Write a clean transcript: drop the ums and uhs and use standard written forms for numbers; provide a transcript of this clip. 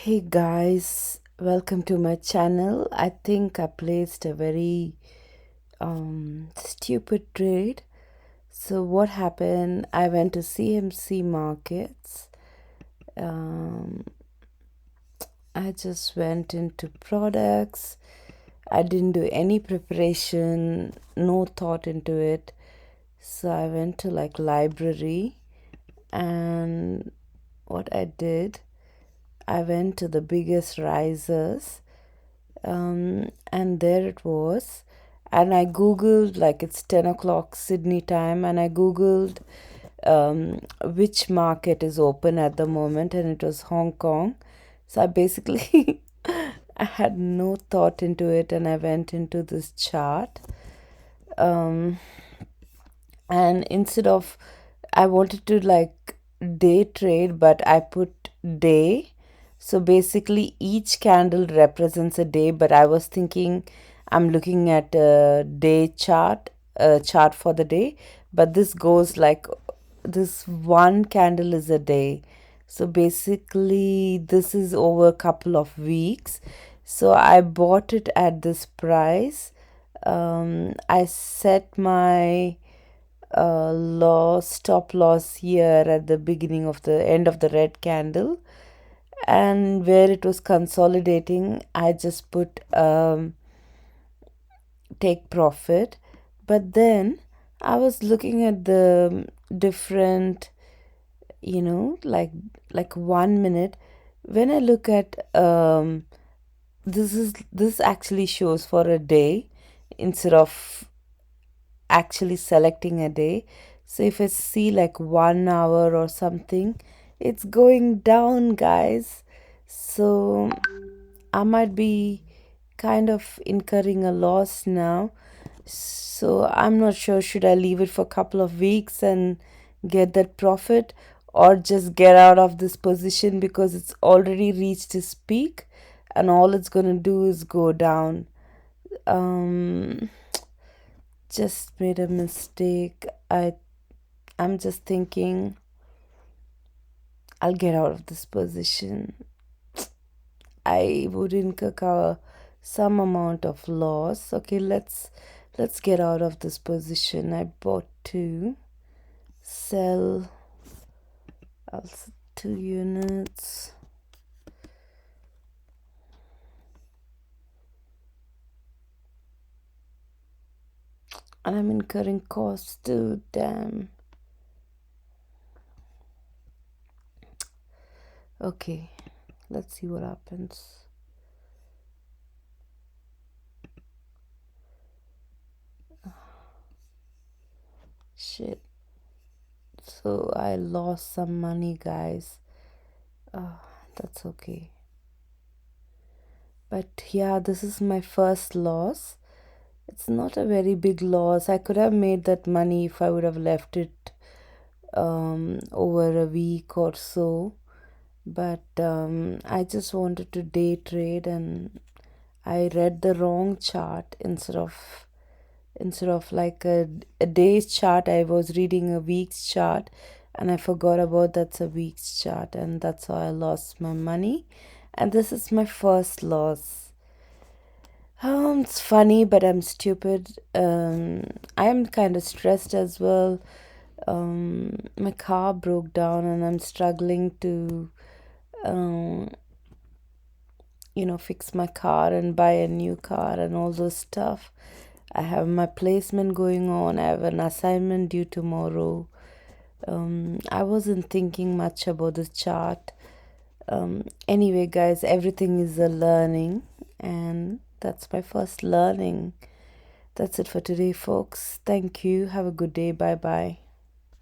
Hey guys, welcome to my channel. I think I placed a very stupid trade. So what happened? I went to CMC markets. Um, I just went into products. I didn't do any preparation, no thought into it. So I went to like library, and what I did, I went to the biggest risers, and there it was. And I googled, like, it's 10 o'clock Sydney time, and I googled which market is open at the moment, and it was Hong Kong. So I basically I had no thought into it, and I went into this chart, um, and instead of, I wanted to like day trade, but I put day. So basically, each candle represents a day, but I was thinking I'm looking at a day chart, a chart for the day, but this goes like this one candle is a day. So basically, this is over a couple of weeks. So I bought it at this price. I set my stop loss here at the beginning of the end of the red candle, and where it was consolidating I just put take profit. But then I was looking at the different, like 1 minute. When I look at this actually shows for a day instead of actually selecting a day. So if I see like 1 hour or something, it's going down, guys. So I might be kind of incurring a loss now. So I'm not sure, should I leave it for a couple of weeks and get that profit, or just get out of this position because it's already reached its peak and all it's going to do is go down. um just made a mistake. I'm just thinking I'll get out of this position. I would incur some amount of loss. Okay, let's get out of this position. I bought two, sell also 2 units. And I'm incurring costs too, damn. Okay, let's see what happens. Shit. So I lost some money, guys. That's okay. But yeah, this is my first loss. It's not a very big loss. I could have made that money if I would have left it over a week or so. But I just wanted to day trade, and I read the wrong chart. Instead of like a day's chart, I was reading a week's chart, and I forgot about that's a week's chart, and that's how I lost my money. And this is my first loss. It's funny, but I'm stupid. I'm kind of stressed as well. My car broke down, and I'm struggling to, um, fix my car and buy a new car and all those stuff. I have my placement going on. I have an assignment due tomorrow. I wasn't thinking much about the chart. Anyway, guys, everything is a learning, and that's my first learning. That's it for today, folks. Thank you. Have a good day. Bye bye.